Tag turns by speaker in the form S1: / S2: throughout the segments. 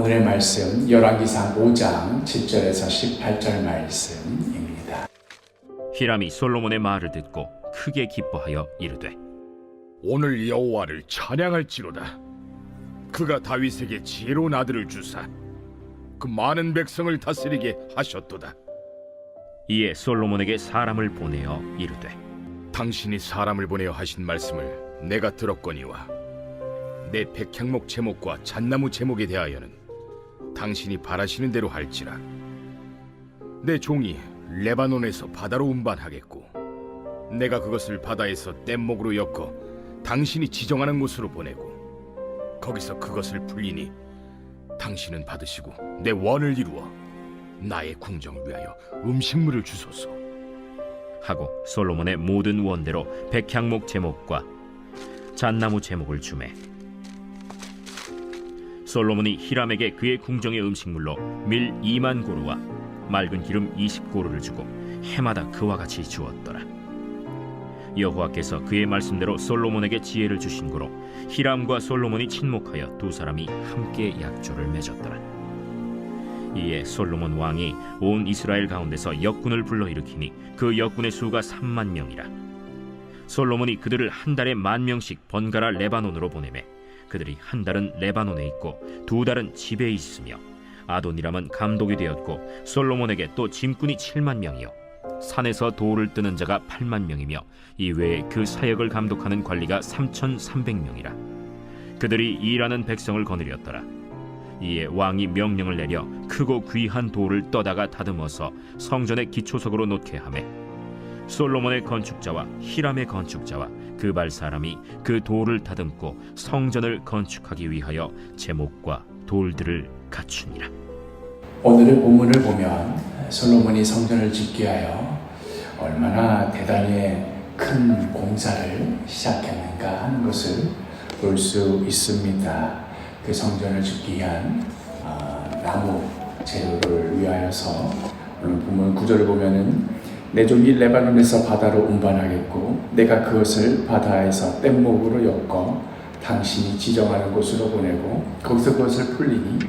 S1: 오늘의 말씀 열왕기상 5장 7절에서 18절 말씀입니다.
S2: 히람이 솔로몬의 말을 듣고 크게 기뻐하여 이르되
S3: 오늘 여호와를 찬양할지로다. 그가 다윗에게 지혜로운 아들을 주사 그 많은 백성을 다스리게 하셨도다.
S2: 이에 솔로몬에게 사람을 보내어 이르되
S3: 당신이 사람을 보내어 하신 말씀을 내가 들었거니와 내 백향목 제목과 잣나무 제목에 대하여는 당신이 바라시는 대로 할지라. 내 종이 레바논에서 바다로 운반하겠고 내가 그것을 바다에서 뗏목으로 엮어 당신이 지정하는 곳으로 보내고 거기서 그것을 풀리니 당신은 받으시고 내 원을 이루어 나의 궁정을 위하여 음식물을 주소서
S2: 하고 솔로몬의 모든 원대로 백향목 제목과 잣나무 제목을 주매 솔로몬이 히람에게 그의 궁정의 음식물로 밀 2만 고루와 맑은 기름 20고루를 주고 해마다 그와 같이 주었더라. 여호와께서 그의 말씀대로 솔로몬에게 지혜를 주신 고로 히람과 솔로몬이 친목하여 두 사람이 함께 약조를 맺었더라. 이에 솔로몬 왕이 온 이스라엘 가운데서 역군을 불러일으키니 그 역군의 수가 3만 명이라. 솔로몬이 그들을 한 달에 10,000명씩 번갈아 레바논으로 보내매 그들이 한 달은 레바논에 있고 두 달은 집에 있으며 아도니람은 감독이 되었고 솔로몬에게 또 짐꾼이 7만 명이요 산에서 돌을 뜨는 자가 8만 명이며 이외에 그 사역을 감독하는 관리가 3,300명이라. 그들이 일하는 백성을 거느렸더라. 이에 왕이 명령을 내려 크고 귀한 돌을 떠다가 다듬어서 성전의 기초석으로 놓게 하매 솔로몬의 건축자와 히람의 건축자와 그발 사람이 그 돌을 다듬고 성전을 건축하기 위하여 제목과 돌들을 갖추니라.
S1: 오늘의 본문을 보면 솔로몬이 성전을 짓기 위하여 얼마나 대단히 큰 공사를 시작했는가 하는 것을 볼 수 있습니다. 그 성전을 짓기 위한 나무 재료를 위하여서 오늘 본문 9절을 보면은 내 종이 레바논에서 바다로 운반하겠고 내가 그것을 바다에서 뗏목으로 엮어 당신이 지정하는 곳으로 보내고 거기서 그것을 풀리니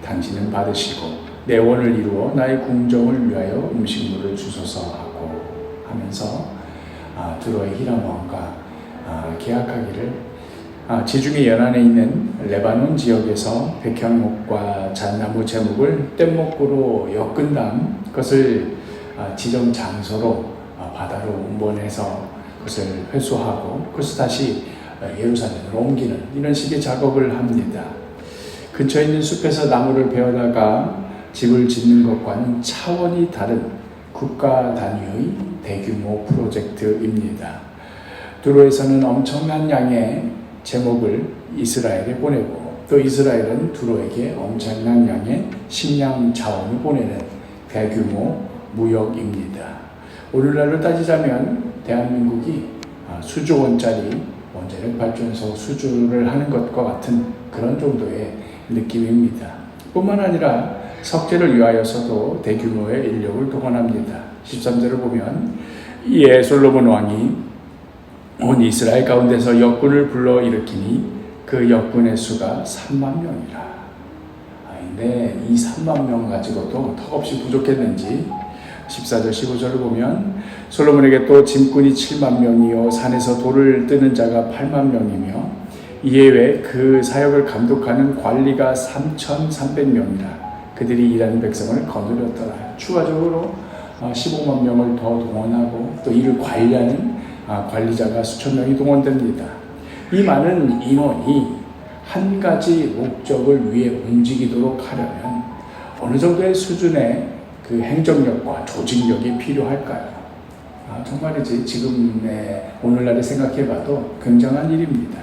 S1: 당신은 받으시고 내 원을 이루어 나의 궁정을 위하여 음식물을 주소서 하고 하면서 두로의 히람 왕과 계약하기를 지중해 연안에 있는 레바논 지역에서 백향목과 잣나무 제목을 뗏목으로 엮은 다음 그것을 지정 장소로 바다로 운반해서 그것을 회수하고 그것을 다시 예루살렘으로 옮기는 이런 식의 작업을 합니다. 근처에 있는 숲에서 나무를 베어다가 집을 짓는 것과는 차원이 다른 국가 단위의 대규모 프로젝트입니다. 두로에서는 엄청난 양의 제목을 이스라엘에 보내고 또 이스라엘은 두로에게 엄청난 양의 식량 자원을 보내는 대규모 무역입니다. 오늘날로 따지자면 대한민국이 수조 원짜리 원자력 발전소 수주를 하는 것과 같은 그런 정도의 느낌입니다. 뿐만 아니라 석재를 위하여서도 대규모의 인력을 동원합니다. 13절을 보면 이에 솔로몬 왕이 온 이스라엘 가운데서 역군을 불러 일으키니 그 역군의 수가 3만 명이라. 근데 이 3만 명 가지고도 턱없이 부족했는지 14절 15절을 보면 솔로몬에게 또 짐꾼이 7만 명이요 산에서 돌을 뜨는 자가 8만 명이며 이에 외 그 사역을 감독하는 관리가 3,300명이라. 그들이 일하는 백성을 거느렸더라. 추가적으로 15만 명을 더 동원하고 또 이를 관리하는 관리자가 수천 명이 동원됩니다. 이 많은 인원이 한 가지 목적을 위해 움직이도록 하려면 어느 정도의 수준의 그 행정력과 조직력이 필요할까요? 정말이지 지금의 오늘날에 생각해봐도 굉장한 일입니다.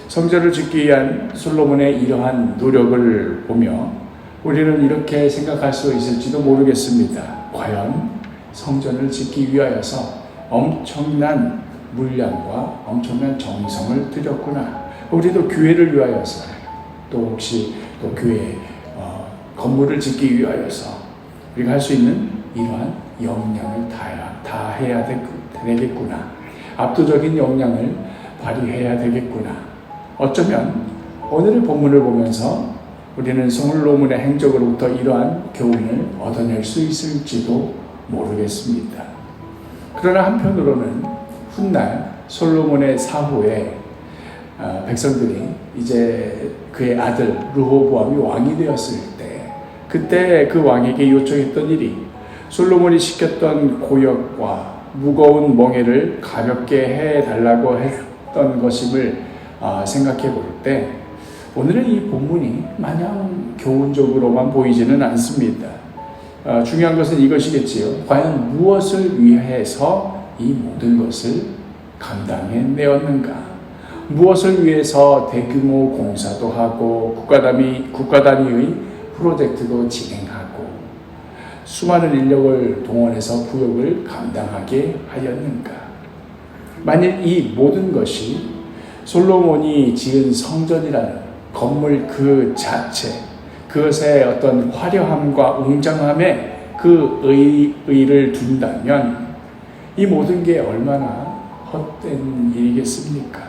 S1: 성전을 짓기 위한 솔로몬의 이러한 노력을 보며 우리는 이렇게 생각할 수 있을지도 모르겠습니다. 과연 성전을 짓기 위하여서 엄청난 물량과 엄청난 정성을 들였구나. 우리도 교회를 위하여서 또 혹시 또 교회 건물을 짓기 위하여서 우리가 할 수 있는 이러한 역량을 다 해야 되겠구나. 압도적인 역량을 발휘해야 되겠구나. 어쩌면 오늘의 본문을 보면서 우리는 솔로몬의 행적으로부터 이러한 교훈을 얻어낼 수 있을지도 모르겠습니다. 그러나 한편으로는 훗날 솔로몬의 사후에 백성들이 이제 그의 아들 르호보암이 왕이 되었을 때, 그때 그 왕에게 요청했던 일이 솔로몬이 시켰던 고역과 무거운 멍에를 가볍게 해달라고 했던 것임을 생각해 볼 때, 오늘은 이 본문이 마냥 교훈적으로만 보이지는 않습니다. 중요한 것은 이것이겠지요. 과연 무엇을 위해서 이 모든 것을 감당해내었는가? 무엇을 위해서 대규모 공사도 하고 국가 단위의 프로젝트도 진행하고 수많은 인력을 동원해서 구역을 감당하게 하였는가? 만일 이 모든 것이 솔로몬이 지은 성전이라는 건물 그 자체, 그것의 어떤 화려함과 웅장함에 그 의의를 둔다면 이 모든 게 얼마나 헛된 일이겠습니까?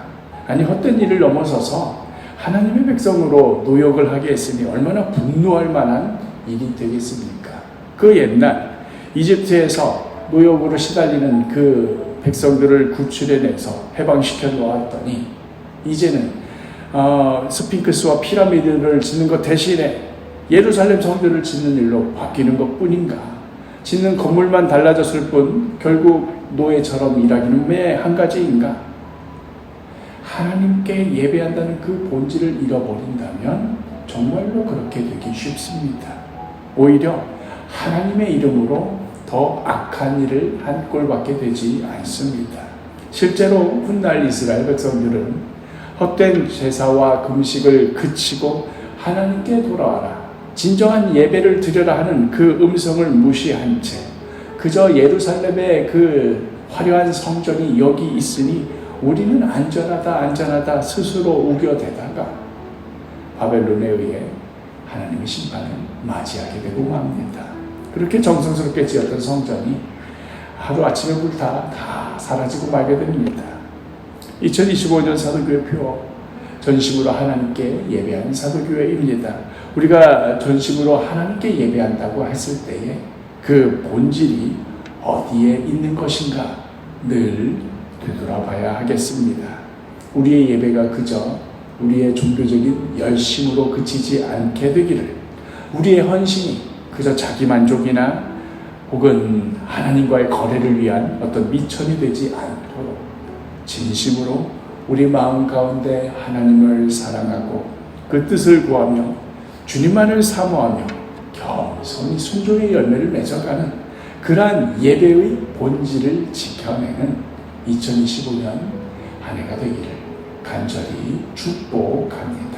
S1: 아니, 헛된 일을 넘어서서 하나님의 백성으로 노역을 하게 했으니 얼마나 분노할 만한 일이 되겠습니까? 그 옛날 이집트에서 노역으로 시달리는 그 백성들을 구출해내서 해방시켜 놓았더니 이제는 스핑크스와 피라미드를 짓는 것 대신에 예루살렘 성전을 짓는 일로 바뀌는 것 뿐인가? 짓는 건물만 달라졌을 뿐 결국 노예처럼 일하기는 왜 한 가지인가? 하나님께 예배한다는 그 본질을 잃어버린다면 정말로 그렇게 되기 쉽습니다. 오히려 하나님의 이름으로 더 악한 일을 한 꼴밖에 되지 않습니다. 실제로 훗날 이스라엘 백성들은 헛된 제사와 금식을 그치고 하나님께 돌아와라, 진정한 예배를 드려라 하는 그 음성을 무시한 채 그저 예루살렘의 그 화려한 성전이 여기 있으니 우리는 안전하다 스스로 우겨대다가 바벨론에 의해 하나님의 심판을 맞이하게 되고 맙니다. 그렇게 정성스럽게 지었던 성전이 하루아침에 불타 다 사라지고 말게 됩니다. 2025년 사도교회표 전심으로 하나님께 예배하는 사도교회입니다. 우리가 전심으로 하나님께 예배한다고 했을 때에 그 본질이 어디에 있는 것인가 늘 되돌아봐야 하겠습니다. 우리의 예배가 그저 우리의 종교적인 열심으로 그치지 않게 되기를, 우리의 헌신이 그저 자기 만족이나 혹은 하나님과의 거래를 위한 어떤 미천이 되지 않도록 진심으로 우리 마음 가운데 하나님을 사랑하고 그 뜻을 구하며 주님만을 사모하며 겸손히 순종의 열매를 맺어가는 그러한 예배의 본질을 지켜내는 2025년 한 해가 되기를 간절히 축복합니다.